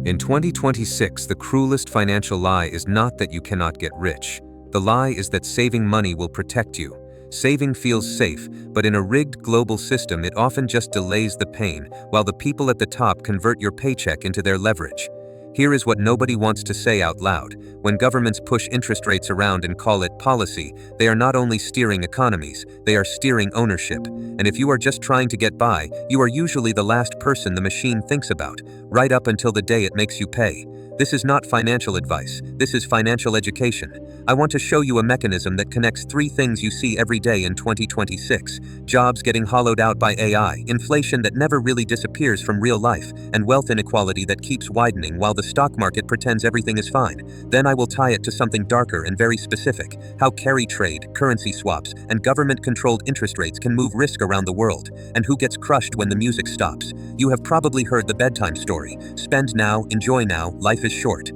In 2026, the cruelest financial lie is not that you cannot get rich. The lie is that saving money will protect you. Saving feels safe, but in a rigged global system, it often just delays the pain, while the people at the top convert your paycheck into their leverage. Here is what nobody wants to say out loud. When governments push interest rates around and call it policy, they are not only steering economies, they are steering ownership. And if you are just trying to get by, you are usually the last person the machine thinks about, right up until the day it makes you pay. This is not financial advice, this is financial education. I want to show you a mechanism that connects three things you see every day in 2026. Jobs getting hollowed out by AI, inflation that never really disappears from real life, and wealth inequality that keeps widening while the stock market pretends everything is fine. Then I will tie it to something darker and very specific: how carry trade, currency swaps, and government-controlled interest rates can move risk around the world, and who gets crushed when the music stops. You have probably heard the bedtime story. Spend now, enjoy now, life is short.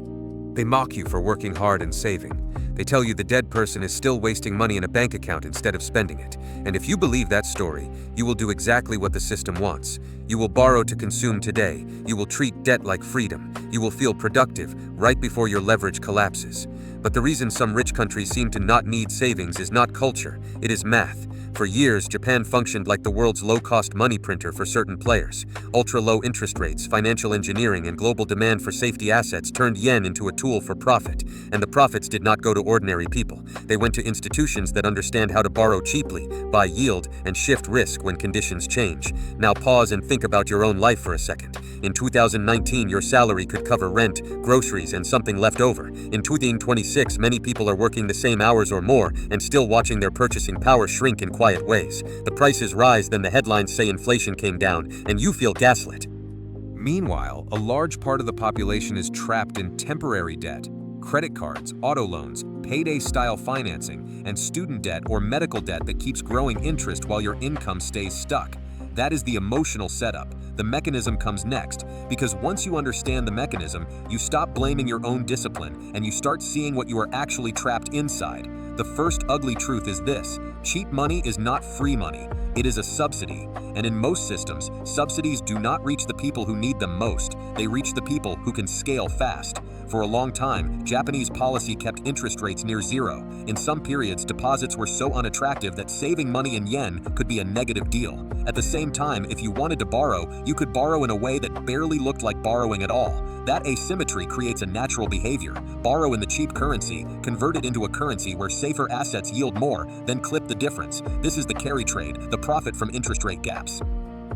They mock you for working hard and saving. They tell you the dead person is still wasting money in a bank account instead of spending it. And if you believe that story, you will do exactly what the system wants. You will borrow to consume today. You will treat debt like freedom. You will feel productive right before your leverage collapses. But the reason some rich countries seem to not need savings is not culture, it is math. For years, Japan functioned like the world's low-cost money printer for certain players. Ultra-low interest rates, financial engineering, and global demand for safety assets turned yen into a tool for profit. And the profits did not go to ordinary people. They went to institutions that understand how to borrow cheaply, buy yield, and shift risk when conditions change. Now pause and think about your own life for a second. In 2019, your salary could cover rent, groceries, and something left over. In 2026, many people are working the same hours or more and still watching their purchasing power shrink in quiet ways. The prices rise, then the headlines say inflation came down, and you feel gaslit. Meanwhile, a large part of the population is trapped in temporary debt. Credit cards, auto loans, payday-style financing, and student debt or medical debt that keeps growing interest while your income stays stuck. That is the emotional setup. The mechanism comes next, because once you understand the mechanism, you stop blaming your own discipline and you start seeing what you are actually trapped inside. The first ugly truth is this: cheap money is not free money. It is a subsidy. And in most systems, subsidies do not reach the people who need them most. They reach the people who can scale fast. For a long time, Japanese policy kept interest rates near zero. In some periods, deposits were so unattractive that saving money in yen could be a negative deal. At the same time, if you wanted to borrow, you could borrow in a way that barely looked like borrowing at all. That asymmetry creates a natural behavior. Borrow in the cheap currency, convert it into a currency where safer assets yield more, then clip the difference. This is the carry trade, the profit from interest rate gaps.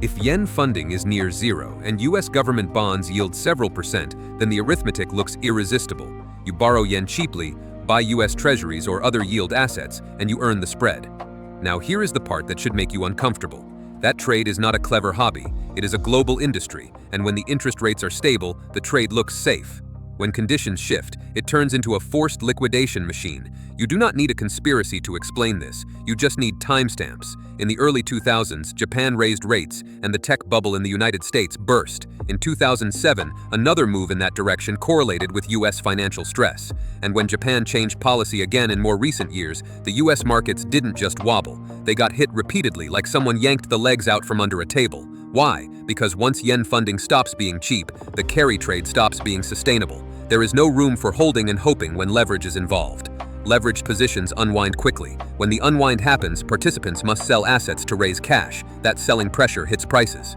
If yen funding is near zero and US government bonds yield several percent, then the arithmetic looks irresistible. You borrow yen cheaply, buy US Treasuries or other yield assets, and you earn the spread. Now here is the part that should make you uncomfortable. That trade is not a clever hobby, it is a global industry, and when the interest rates are stable, the trade looks safe. When conditions shift, it turns into a forced liquidation machine. You do not need a conspiracy to explain this, you just need timestamps. In the early 2000s, Japan raised rates, and the tech bubble in the United States burst. In 2007, another move in that direction correlated with US financial stress. And when Japan changed policy again in more recent years, the US markets didn't just wobble. They got hit repeatedly, like someone yanked the legs out from under a table. Why? Because once yen funding stops being cheap, the carry trade stops being sustainable. There is no room for holding and hoping when leverage is involved. Leveraged positions unwind quickly. When the unwind happens, participants must sell assets to raise cash. That selling pressure hits prices.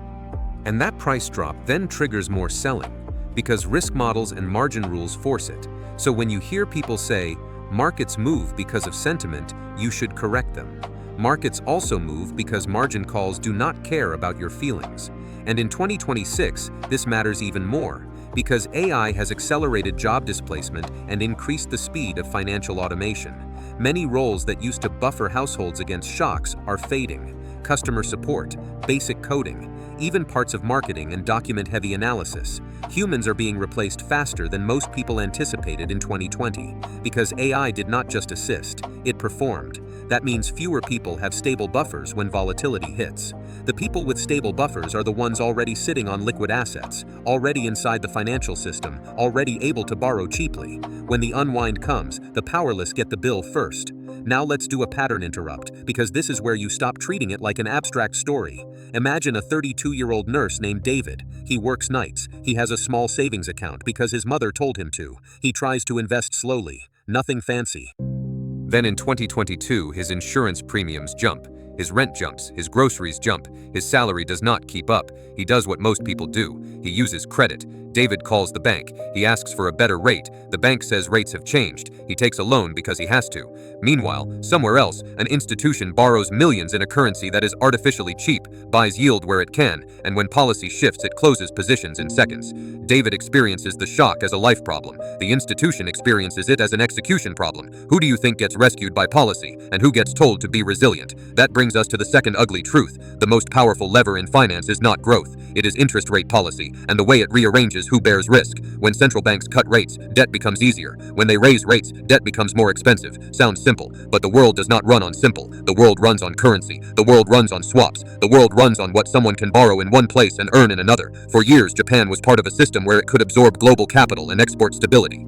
And that price drop then triggers more selling, because risk models and margin rules force it. So when you hear people say, markets move because of sentiment, you should correct them. Markets also move because margin calls do not care about your feelings. And in 2026, this matters even more, because AI has accelerated job displacement and increased the speed of financial automation. Many roles that used to buffer households against shocks are fading. Customer support, basic coding, even parts of marketing and document-heavy analysis. Humans are being replaced faster than most people anticipated in 2020, because AI did not just assist, it performed. That means fewer people have stable buffers when volatility hits. The people with stable buffers are the ones already sitting on liquid assets, already inside the financial system, already able to borrow cheaply. When the unwind comes, the powerless get the bill first. Now let's do a pattern interrupt, because this is where you stop treating it like an abstract story. Imagine a 32-year-old nurse named David. He works nights. He has a small savings account because his mother told him to. He tries to invest slowly. Nothing fancy. Then in 2022, his insurance premiums jump. His rent jumps, his groceries jump, his salary does not keep up. He does what most people do. He uses credit. David calls the bank. He asks for a better rate. The bank says rates have changed. He takes a loan because he has to. Meanwhile, somewhere else, an institution borrows millions in a currency that is artificially cheap, buys yield where it can, and when policy shifts, it closes positions in seconds. David experiences the shock as a life problem. The institution experiences it as an execution problem. Who do you think gets rescued by policy, and who gets told to be resilient? That brings us to the second ugly truth. The most powerful lever in finance is not growth. It is interest rate policy, and the way it rearranges who bears risk. When central banks cut rates, debt becomes easier. When they raise rates, debt becomes more expensive. Sounds simple, but the world does not run on simple. The world runs on currency. The world runs on swaps. The world runs on what someone can borrow in one place and earn in another. For years, Japan was part of a system where it could absorb global capital and export stability.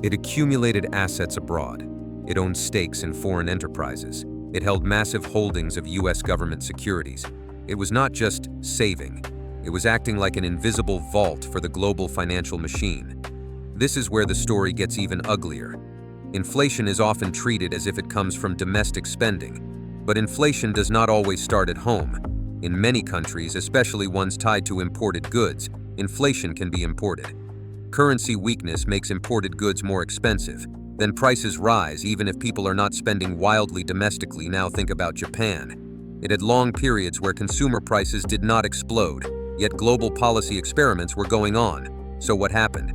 It accumulated assets abroad. It owned stakes in foreign enterprises. It held massive holdings of US government securities. It was not just saving. It was acting like an invisible vault for the global financial machine. This is where the story gets even uglier. Inflation is often treated as if it comes from domestic spending, but inflation does not always start at home. In many countries, especially ones tied to imported goods, inflation can be imported. Currency weakness makes imported goods more expensive. Then prices rise even if people are not spending wildly domestically. Now think about Japan. It had long periods where consumer prices did not explode, yet global policy experiments were going on. So what happened?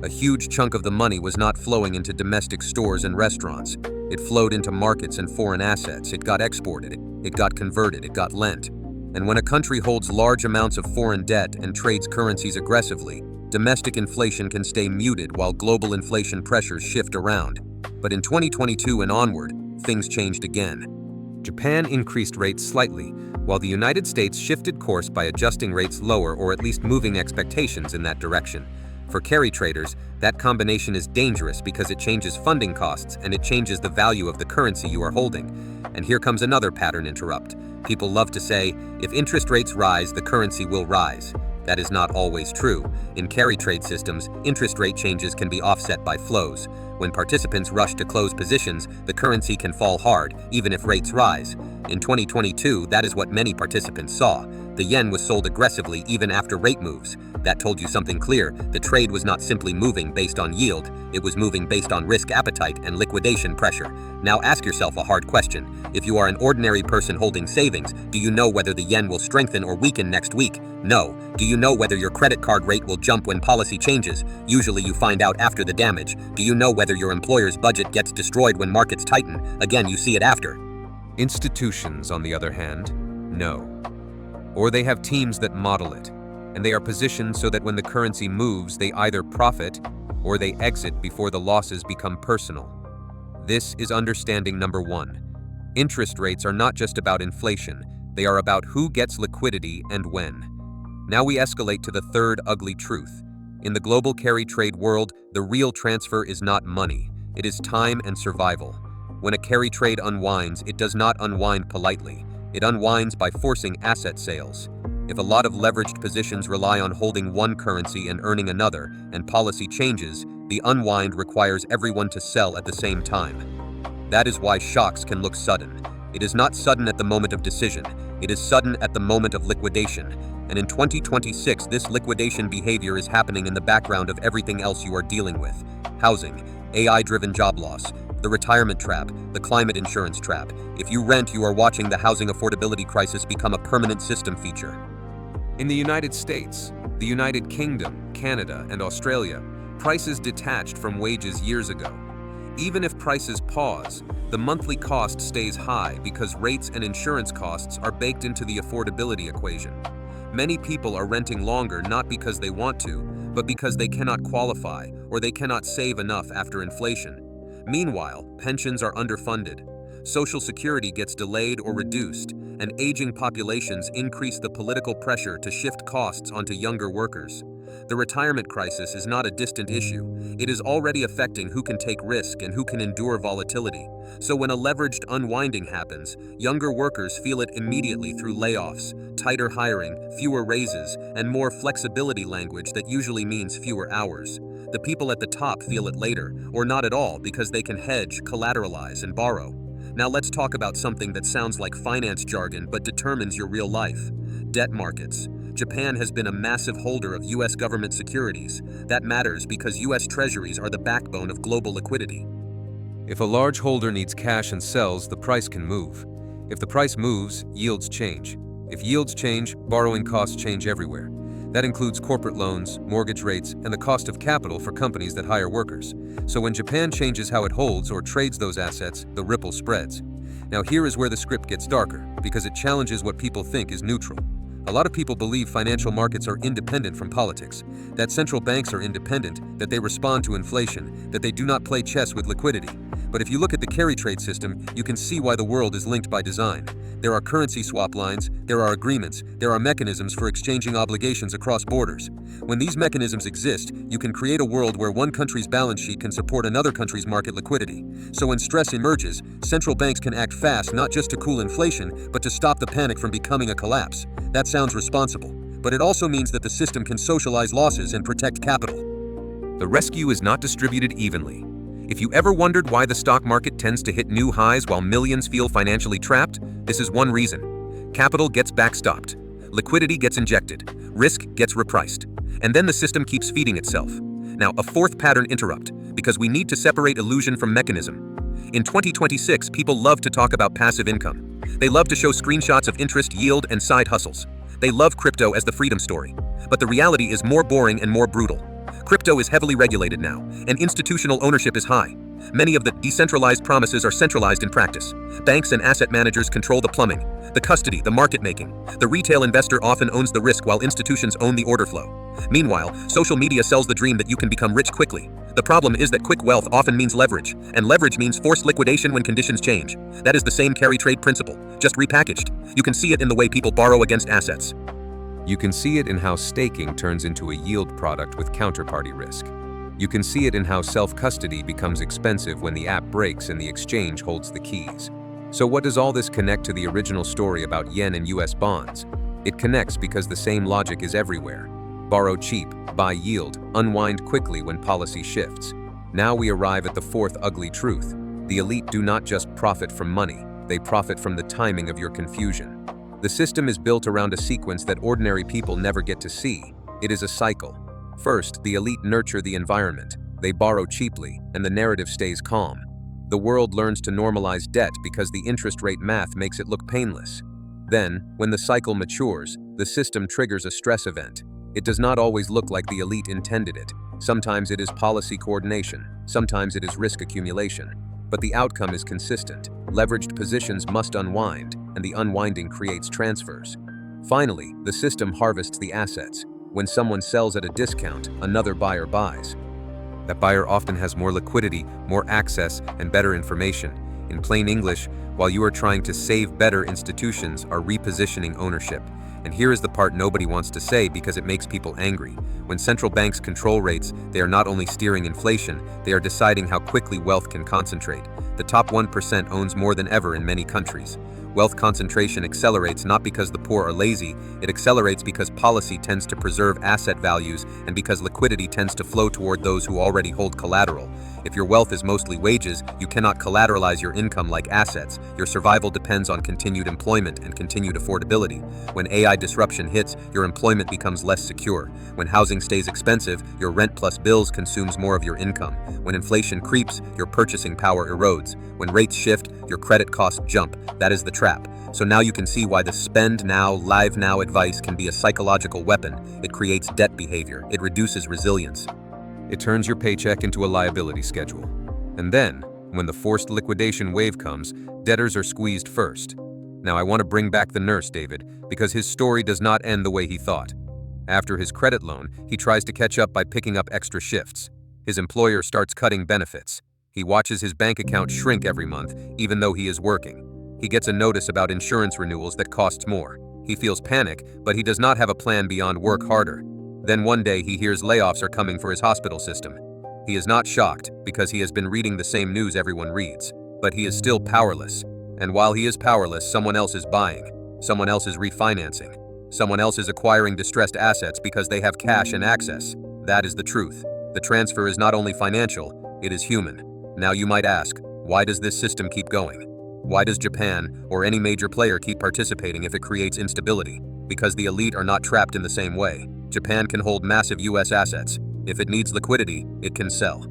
A huge chunk of the money was not flowing into domestic stores and restaurants. It flowed into markets and foreign assets. It got exported. It got converted. It got lent. And when a country holds large amounts of foreign debt and trades currencies aggressively, domestic inflation can stay muted while global inflation pressures shift around. But in 2022 and onward, things changed again. Japan increased rates slightly, while the United States shifted course by adjusting rates lower or at least moving expectations in that direction. For carry traders, that combination is dangerous because it changes funding costs and it changes the value of the currency you are holding. And here comes another pattern interrupt. People love to say, if interest rates rise, the currency will rise. That is not always true. In carry trade systems, interest rate changes can be offset by flows. When participants rush to close positions, the currency can fall hard, even if rates rise. In 2022, that is what many participants saw. The yen was sold aggressively even after rate moves. That told you something clear. The trade was not simply moving based on yield, it was moving based on risk appetite and liquidation pressure. Now ask yourself a hard question. If you are an ordinary person holding savings, do you know whether the yen will strengthen or weaken next week? No. Do you know whether your credit card rate will jump when policy changes? Usually you find out after the damage. Do you know whether your employer's budget gets destroyed when markets tighten? Again, you see it after. Institutions, on the other hand, no. Or they have teams that model it, and they are positioned so that when the currency moves, they either profit or they exit before the losses become personal. This is understanding number one. Interest rates are not just about inflation, they are about who gets liquidity and when. Now we escalate to the third ugly truth. In the global carry trade world, the real transfer is not money, it is time and survival. When a carry trade unwinds, it does not unwind politely. It unwinds by forcing asset sales. If a lot of leveraged positions rely on holding one currency and earning another, and policy changes, the unwind requires everyone to sell at the same time. That is why shocks can look sudden. It is not sudden at the moment of decision, it is sudden at the moment of liquidation. And in 2026, this liquidation behavior is happening in the background of everything else you are dealing with. Housing, AI-driven job loss, the retirement trap, the climate insurance trap. If you rent, you are watching the housing affordability crisis become a permanent system feature. In the United States, the United Kingdom, Canada, and Australia, prices detached from wages years ago. Even if prices pause, the monthly cost stays high because rates and insurance costs are baked into the affordability equation. Many people are renting longer not because they want to, but because they cannot qualify or they cannot save enough after inflation. Meanwhile, pensions are underfunded, Social Security gets delayed or reduced, and aging populations increase the political pressure to shift costs onto younger workers. The retirement crisis is not a distant issue. It is already affecting who can take risk and who can endure volatility. So when a leveraged unwinding happens, younger workers feel it immediately through layoffs, tighter hiring, fewer raises, and more flexibility language that usually means fewer hours. The people at the top feel it later, or not at all, because they can hedge, collateralize, and borrow. Now let's talk about something that sounds like finance jargon but determines your real life. Debt markets. Japan has been a massive holder of US government securities. That matters because US Treasuries are the backbone of global liquidity. If a large holder needs cash and sells, the price can move. If the price moves, yields change. If yields change, borrowing costs change everywhere. That includes corporate loans, mortgage rates, and the cost of capital for companies that hire workers. So when Japan changes how it holds or trades those assets, the ripple spreads. Now here is where the script gets darker, because it challenges what people think is neutral. A lot of people believe financial markets are independent from politics, that central banks are independent, that they respond to inflation, that they do not play chess with liquidity. But if you look at the carry trade system, you can see why the world is linked by design. There are currency swap lines, there are agreements, there are mechanisms for exchanging obligations across borders. When these mechanisms exist, you can create a world where one country's balance sheet can support another country's market liquidity. So when stress emerges, central banks can act fast not just to cool inflation, but to stop the panic from becoming a collapse. That sounds responsible, but it also means that the system can socialize losses and protect capital. The rescue is not distributed evenly. If you ever wondered why the stock market tends to hit new highs while millions feel financially trapped, this is one reason. Capital gets backstopped, liquidity gets injected, risk gets repriced, and then the system keeps feeding itself. Now, a fourth pattern interrupt, because we need to separate illusion from mechanism. In 2026, people love to talk about passive income. They love to show screenshots of interest, yield, and side hustles. They love crypto as the freedom story. But the reality is more boring and more brutal. Crypto is heavily regulated now, and institutional ownership is high. Many of the decentralized promises are centralized in practice. Banks and asset managers control the plumbing, the custody, the market making. The retail investor often owns the risk while institutions own the order flow. Meanwhile, social media sells the dream that you can become rich quickly. The problem is that quick wealth often means leverage, and leverage means forced liquidation when conditions change. That is the same carry trade principle, just repackaged. You can see it in the way people borrow against assets. You can see it in how staking turns into a yield product with counterparty risk. You can see it in how self-custody becomes expensive when the app breaks and the exchange holds the keys. So what does all this connect to the original story about yen and US bonds? It connects because the same logic is everywhere. Borrow cheap, buy yield, unwind quickly when policy shifts. Now we arrive at the fourth ugly truth. The elite do not just profit from money, they profit from the timing of your confusion. The system is built around a sequence that ordinary people never get to see. It is a cycle. First, the elite nurture the environment. They borrow cheaply, and the narrative stays calm. The world learns to normalize debt because the interest rate math makes it look painless. Then, when the cycle matures, the system triggers a stress event. It does not always look like the elite intended it. Sometimes it is policy coordination, sometimes it is risk accumulation. But the outcome is consistent. Leveraged positions must unwind, and the unwinding creates transfers. Finally, the system harvests the assets. When someone sells at a discount, another buyer buys. That buyer often has more liquidity, more access, and better information. In plain English, while you are trying to save better, institutions are repositioning ownership. And here is the part nobody wants to say because it makes people angry. When central banks control rates, they are not only steering inflation, they are deciding how quickly wealth can concentrate. The top 1% owns more than ever in many countries. Wealth concentration accelerates not because the poor are lazy, it accelerates because policy tends to preserve asset values and because liquidity tends to flow toward those who already hold collateral. If your wealth is mostly wages, you cannot collateralize your income like assets. Your survival depends on continued employment and continued affordability. When AI disruption hits, your employment becomes less secure. When housing stays expensive, your rent plus bills consumes more of your income. When inflation creeps, your purchasing power erodes. When rates shift, your credit costs jump. That is the trap. So now you can see why the spend now, live now advice can be a psychological weapon. It creates debt behavior. It reduces resilience. It turns your paycheck into a liability schedule. And then, when the forced liquidation wave comes, debtors are squeezed first. Now I want to bring back the nurse, David, because his story does not end the way he thought. After his credit loan, he tries to catch up by picking up extra shifts. His employer starts cutting benefits. He watches his bank account shrink every month, even though he is working. He gets a notice about insurance renewals that costs more. He feels panic, but he does not have a plan beyond work harder. Then one day he hears layoffs are coming for his hospital system. He is not shocked because he has been reading the same news everyone reads, but he is still powerless. And while he is powerless, someone else is buying, someone else is refinancing, someone else is acquiring distressed assets because they have cash and access. That is the truth. The transfer is not only financial, it is human. Now you might ask, why does this system keep going? Why does Japan or any major player keep participating if it creates instability? Because the elite are not trapped in the same way. Japan can hold massive US assets. If it needs liquidity, it can sell.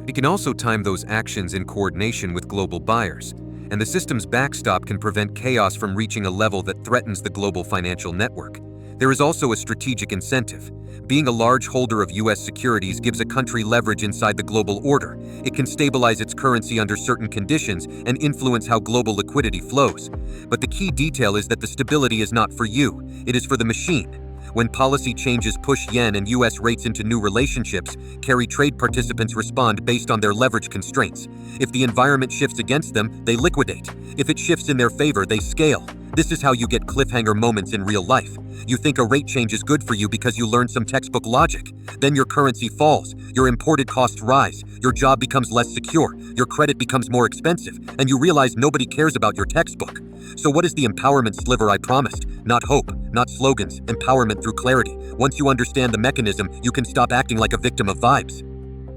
It can also time those actions in coordination with global buyers, and the system's backstop can prevent chaos from reaching a level that threatens the global financial network. There is also a strategic incentive. Being a large holder of US securities gives a country leverage inside the global order. It can stabilize its currency under certain conditions and influence how global liquidity flows. But the key detail is that the stability is not for you, it is for the machine. When policy changes push yen and US rates into new relationships, carry trade participants respond based on their leverage constraints. If the environment shifts against them, they liquidate. If it shifts in their favor, they scale. This is how you get cliffhanger moments in real life. You think a rate change is good for you because you learned some textbook logic. Then your currency falls, your imported costs rise, your job becomes less secure, your credit becomes more expensive, and you realize nobody cares about your textbook. So what is the empowerment sliver I promised? Not hope, not slogans, empowerment through clarity. Once you understand the mechanism, you can stop acting like a victim of vibes.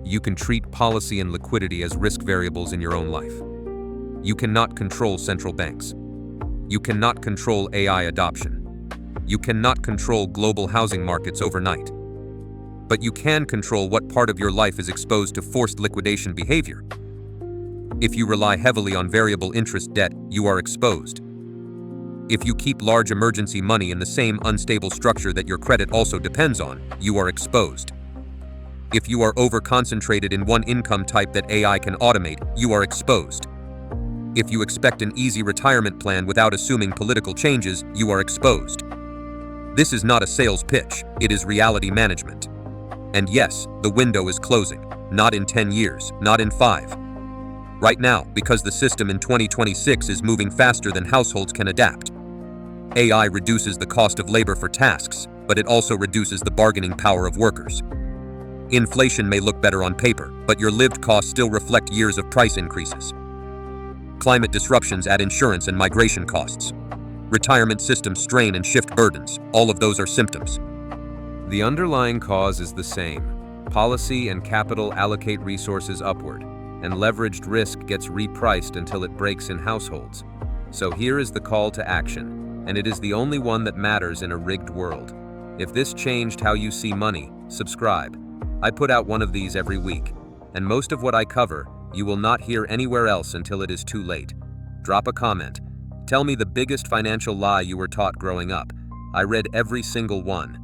You can treat policy and liquidity as risk variables in your own life. You cannot control central banks. You cannot control AI adoption. You cannot control global housing markets overnight. But you can control what part of your life is exposed to forced liquidation behavior. If you rely heavily on variable interest debt, you are exposed. If you keep large emergency money in the same unstable structure that your credit also depends on, you are exposed. If you are over-concentrated in one income type that AI can automate, you are exposed. If you expect an easy retirement plan without assuming political changes, you are exposed. This is not a sales pitch, it is reality management. And yes, the window is closing. Not in 10 years, not in 5. Right now, because the system in 2026 is moving faster than households can adapt. AI reduces the cost of labor for tasks, but it also reduces the bargaining power of workers. Inflation may look better on paper, but your lived costs still reflect years of price increases. Climate disruptions add insurance and migration costs. Retirement systems strain and shift burdens. All of those are symptoms. The underlying cause is the same. Policy and capital allocate resources upward, and leveraged risk gets repriced until it breaks in households. So here is the call to action, and it is the only one that matters in a rigged world. If this changed how you see money, subscribe. I put out one of these every week, and most of what I cover, you will not hear anywhere else until it is too late. Drop a comment. Tell me the biggest financial lie you were taught growing up. I read every single one.